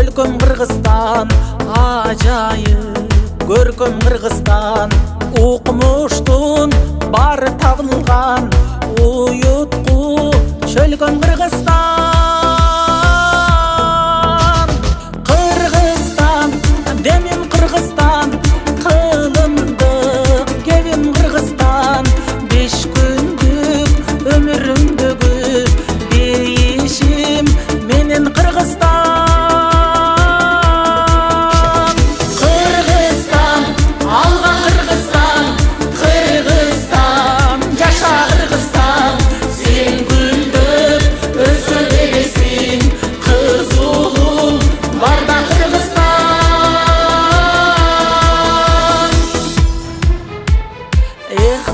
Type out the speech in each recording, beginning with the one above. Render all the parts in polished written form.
өлкөм Кыргызстан ажайып көркөм Кыргызстан, укмуштун бары табылган уютку чөлкөм Кыргызстан. Кыргызстан демим Кыргызстан, кылымдык кебим Кыргызстан, 5 күндүк өмүрүмдөгү дейишим менен Кыргызстан.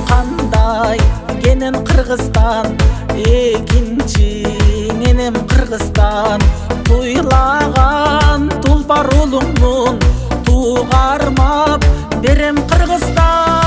Кандай кенен Кыргызстан, экинчи менем Кыргызстан, туйлаган тулпар улуңмун, тугармап берем Кыргызстан.